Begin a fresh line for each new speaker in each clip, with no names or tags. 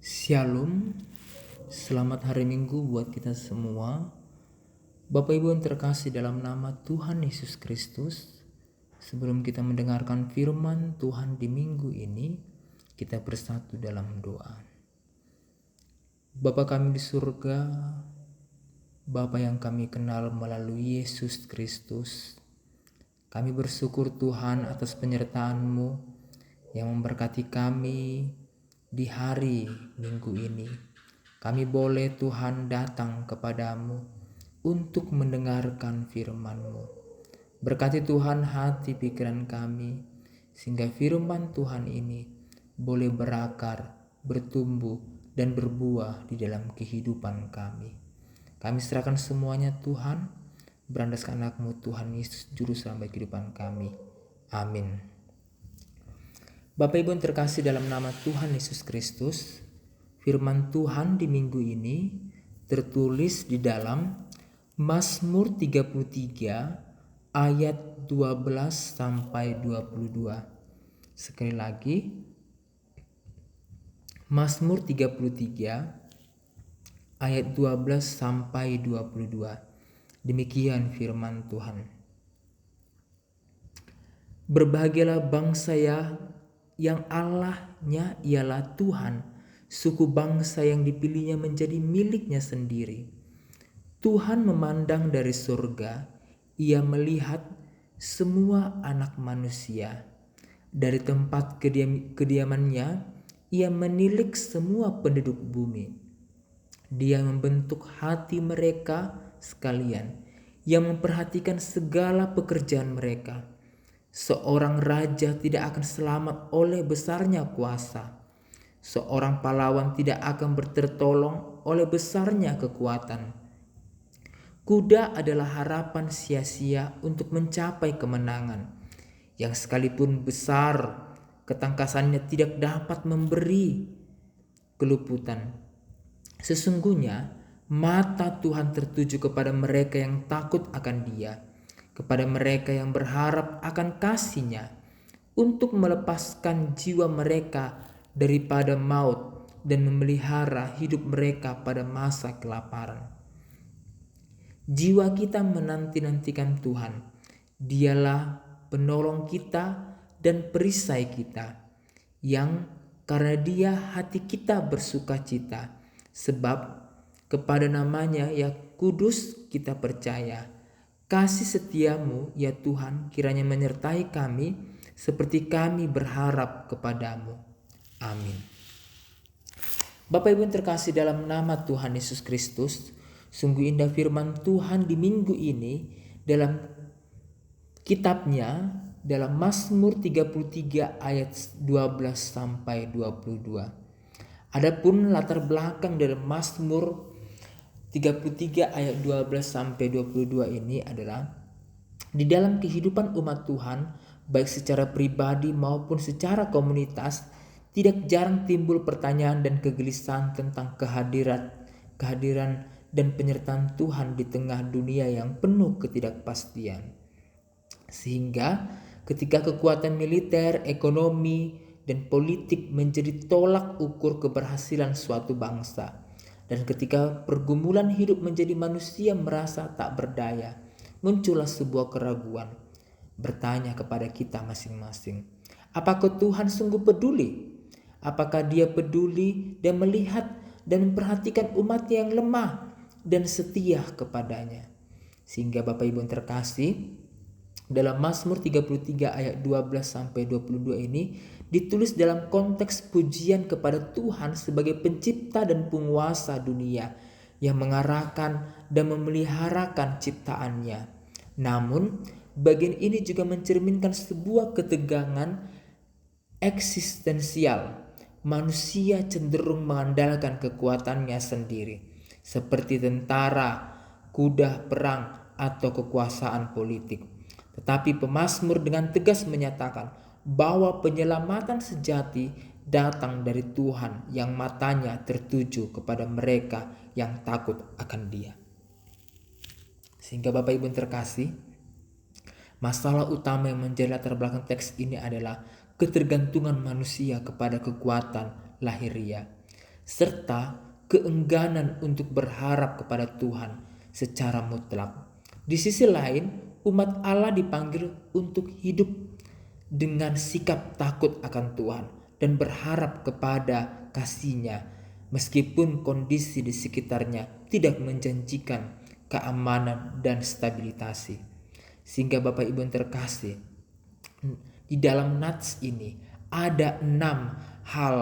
Shalom, selamat hari Minggu buat kita semua. Bapak Ibu yang terkasih dalam nama Tuhan Yesus Kristus, sebelum kita mendengarkan firman Tuhan di minggu ini, kita bersatu dalam doa. Bapa kami di surga, Bapa yang kami kenal melalui Yesus Kristus, kami bersyukur Tuhan atas penyertaan-Mu yang memberkati kami di hari Minggu ini. Kami boleh Tuhan datang kepadamu untuk mendengarkan firman-Mu. Berkati Tuhan hati pikiran kami, sehingga firman Tuhan ini boleh berakar, bertumbuh, dan berbuah di dalam kehidupan kami. Kami serahkan semuanya Tuhan, berandaskan anak-Mu Tuhan Yesus Juru Selamat kehidupan kami. Amin. Bapak Ibu yang terkasih dalam nama Tuhan Yesus Kristus, firman Tuhan di minggu ini tertulis di dalam Mazmur 33 ayat 12 sampai 22. Sekali lagi, Mazmur 33 ayat 12 sampai 22. Demikian firman Tuhan. Berbahagialah bangsa yang Allahnya ialah Tuhan, suku bangsa yang dipilihnya menjadi miliknya sendiri. Tuhan memandang dari surga, Ia melihat semua anak manusia. Dari tempat kediamannya, Ia menilik semua penduduk bumi. Dia membentuk hati mereka sekalian, Ia memperhatikan segala pekerjaan mereka. Seorang raja tidak akan selamat oleh besarnya kuasa. Seorang pahlawan tidak akan bertertolong oleh besarnya kekuatan. Kuda adalah harapan sia-sia untuk mencapai kemenangan, yang sekalipun besar, ketangkasannya tidak dapat memberi keluputan. Sesungguhnya mata Tuhan tertuju kepada mereka yang takut akan Dia, kepada mereka yang berharap akan kasih-Nya, untuk melepaskan jiwa mereka daripada maut dan memelihara hidup mereka pada masa kelaparan. Jiwa kita menanti-nantikan Tuhan. Dialah penolong kita dan perisai kita, yang karena Dia hati kita bersukacita, sebab kepada nama-Nya yang kudus kita percaya. Kasih setiamu ya Tuhan kiranya menyertai kami seperti kami berharap kepadamu. Amin. Bapak Ibu yang terkasih dalam nama Tuhan Yesus Kristus, sungguh indah firman Tuhan di minggu ini dalam kitabnya, dalam Mazmur 33 ayat 12 sampai 22. Adapun latar belakang dalam Mazmur 33 ayat 12 sampai 22 ini adalah di dalam kehidupan umat Tuhan, baik secara pribadi maupun secara komunitas, tidak jarang timbul pertanyaan dan kegelisahan tentang kehadiran dan penyertaan Tuhan di tengah dunia yang penuh ketidakpastian. Sehingga ketika kekuatan militer, ekonomi, dan politik menjadi tolak ukur keberhasilan suatu bangsa, dan ketika pergumulan hidup menjadi manusia merasa tak berdaya, muncullah sebuah keraguan. Bertanya kepada kita masing-masing, apakah Tuhan sungguh peduli? Apakah Dia peduli dan melihat dan memperhatikan umat-Nya yang lemah dan setia kepadanya? Sehingga Bapak Ibu yang terkasih, dalam Mazmur 33 ayat 12 sampai 22 ini ditulis dalam konteks pujian kepada Tuhan sebagai pencipta dan penguasa dunia yang mengarahkan dan memeliharakan ciptaannya. Namun, bagian ini juga mencerminkan sebuah ketegangan eksistensial. Manusia cenderung mengandalkan kekuatannya sendiri, seperti tentara, kuda perang, atau kekuasaan politik. Tetapi pemazmur dengan tegas menyatakan bahwa penyelamatan sejati datang dari Tuhan yang matanya tertuju kepada mereka yang takut akan Dia. Sehingga Bapak Ibu yang terkasih, masalah utama yang menjadi latar belakang teks ini adalah ketergantungan manusia kepada kekuatan lahiriah. serta keengganan untuk berharap kepada Tuhan secara mutlak. Di sisi lain, umat Allah dipanggil untuk hidup dengan sikap takut akan Tuhan dan berharap kepada kasih-Nya, meskipun kondisi di sekitarnya tidak menjanjikan keamanan dan stabilitas. Sehingga Bapak Ibu yang terkasih, di dalam nats ini ada 6 hal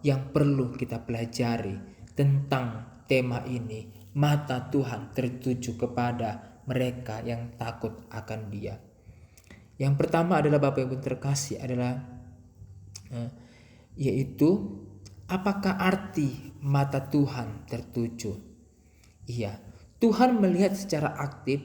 yang perlu kita pelajari tentang tema ini. Mata Tuhan tertuju kepada mereka yang takut akan Dia. Yang pertama adalah Bapak Ibu terkasih adalah yaitu apakah arti mata Tuhan tertuju? Iya, Tuhan melihat secara aktif.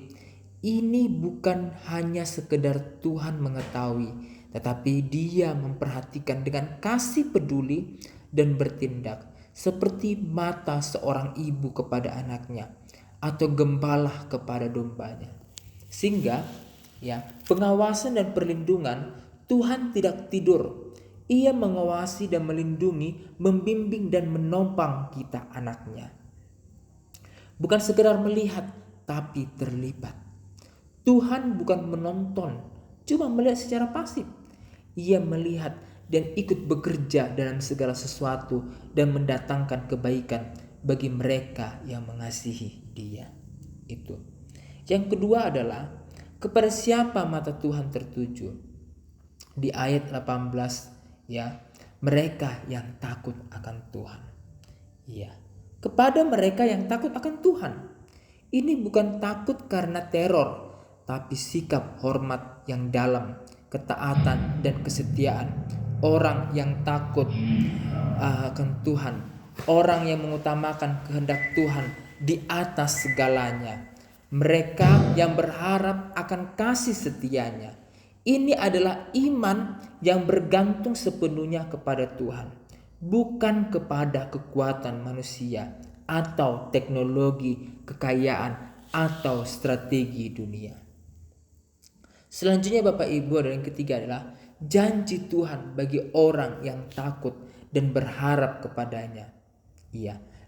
Ini bukan hanya sekedar Tuhan mengetahui, tetapi Dia memperhatikan dengan kasih peduli dan bertindak seperti mata seorang ibu kepada anaknya atau gembala kepada dombanya. Sehingga pengawasan dan perlindungan Tuhan tidak tidur. Ia mengawasi dan melindungi, membimbing dan menopang kita anaknya. Bukan sekedar melihat, tapi terlibat. Tuhan bukan menonton, cuma melihat secara pasif. Ia melihat dan ikut bekerja dalam segala sesuatu dan mendatangkan kebaikan bagi mereka yang mengasihi Dia. Itu. Yang kedua adalah kepada siapa mata Tuhan tertuju? Di ayat 18 mereka yang takut akan Tuhan. Kepada mereka yang takut akan Tuhan. Ini bukan takut karena teror, tapi sikap hormat yang dalam, ketaatan dan kesetiaan. Orang yang takut akan Tuhan, orang yang mengutamakan kehendak Tuhan di atas segalanya. Mereka yang berharap akan kasih setianya. Ini adalah iman yang bergantung sepenuhnya kepada Tuhan, bukan kepada kekuatan manusia atau teknologi, kekayaan atau strategi dunia. Selanjutnya Bapak Ibu, yang ketiga adalah janji Tuhan bagi orang yang takut dan berharap kepadanya.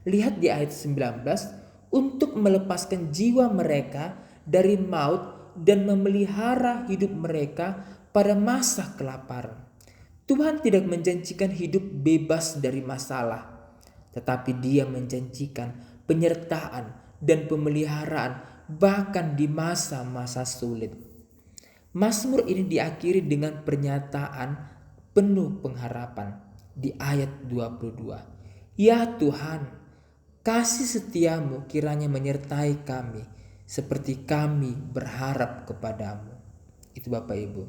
Lihat di ayat 19, untuk melepaskan jiwa mereka dari maut dan memelihara hidup mereka pada masa kelaparan. Tuhan tidak menjanjikan hidup bebas dari masalah, tetapi Dia menjanjikan penyertaan dan pemeliharaan bahkan di masa-masa sulit. Mazmur ini diakhiri dengan pernyataan penuh pengharapan di ayat 22. Ya Tuhan, kasih setiamu kiranya menyertai kami seperti kami berharap kepadamu. Itu Bapak Ibu.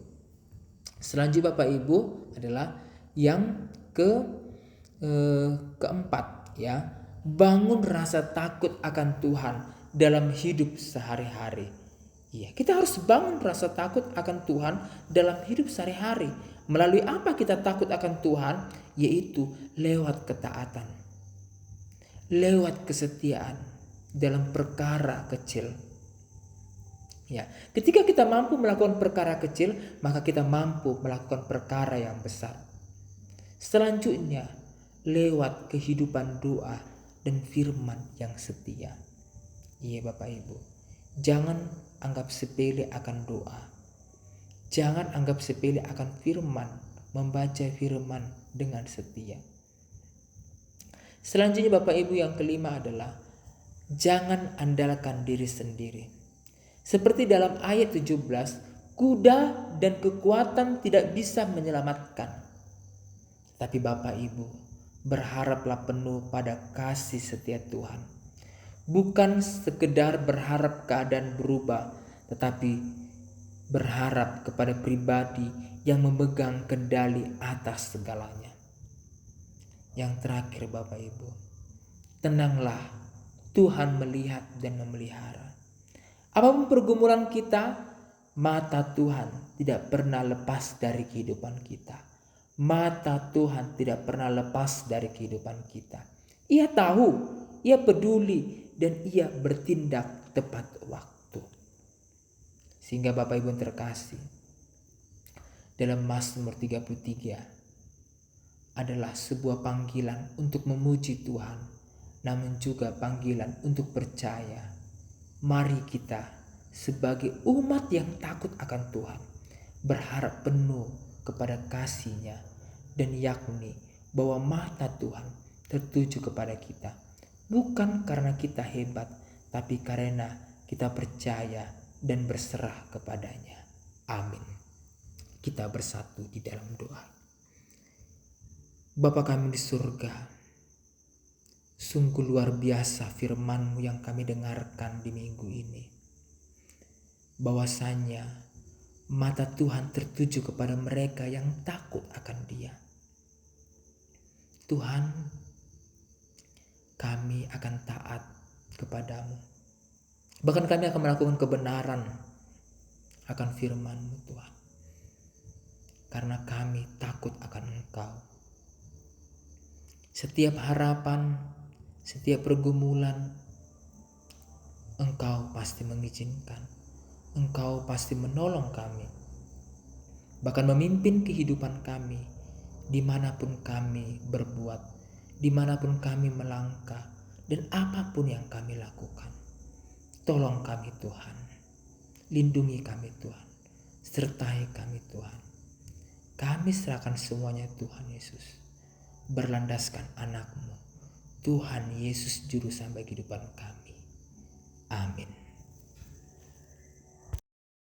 Selanjutnya Bapak Ibu adalah yang keempat, bangun rasa takut akan Tuhan dalam hidup sehari-hari. Kita harus bangun rasa takut akan Tuhan dalam hidup sehari-hari. Melalui apa kita takut akan Tuhan? Yaitu lewat ketaatan, lewat kesetiaan dalam perkara kecil. Ketika kita mampu melakukan perkara kecil, maka kita mampu melakukan perkara yang besar. Selanjutnya, lewat kehidupan doa dan firman yang setia. Bapak Ibu, jangan anggap sepele akan doa. Jangan anggap sepele akan firman, membaca firman dengan setia. Selanjutnya Bapak Ibu, yang kelima adalah jangan andalkan diri sendiri. Seperti dalam ayat 17, kuda dan kekuatan tidak bisa menyelamatkan. Tapi Bapak Ibu, berharaplah penuh pada kasih setia Tuhan. Bukan sekedar berharap keadaan berubah, tetapi berharap kepada pribadi yang memegang kendali atas segalanya. Yang terakhir Bapak Ibu, tenanglah, Tuhan melihat dan memelihara. Apapun pergumulan kita, mata Tuhan tidak pernah lepas dari kehidupan kita. Mata Tuhan tidak pernah lepas dari kehidupan kita. Ia tahu, Ia peduli, dan Ia bertindak tepat waktu. Sehingga Bapak Ibu terkasih, dalam Mazmur 33 adalah sebuah panggilan untuk memuji Tuhan, namun juga panggilan untuk percaya. Mari kita sebagai umat yang takut akan Tuhan, berharap penuh kepada kasih-Nya, dan yakni bahwa mata Tuhan tertuju kepada kita, bukan karena kita hebat, tapi karena kita percaya dan berserah kepadanya. Amin. Kita bersatu di dalam doa. Bapa kami di surga, sungguh luar biasa firman-Mu yang kami dengarkan di minggu ini. Bahwasanya mata Tuhan tertuju kepada mereka yang takut akan Dia. Tuhan, kami akan taat kepadamu. Bahkan kami akan melakukan kebenaran akan firman-Mu Tuhan. Karena kami takut akan Engkau. Setiap harapan, setiap pergumulan, Engkau pasti mengizinkan. Engkau pasti menolong kami. Bahkan memimpin kehidupan kami dimanapun kami berbuat, dimanapun kami melangkah, dan apapun yang kami lakukan. Tolong kami Tuhan. Lindungi kami Tuhan. Sertai kami Tuhan. Kami serahkan semuanya Tuhan Yesus. Berlandaskan anak-Mu, Tuhan Yesus Juru Selamat kehidupan kami. Amin.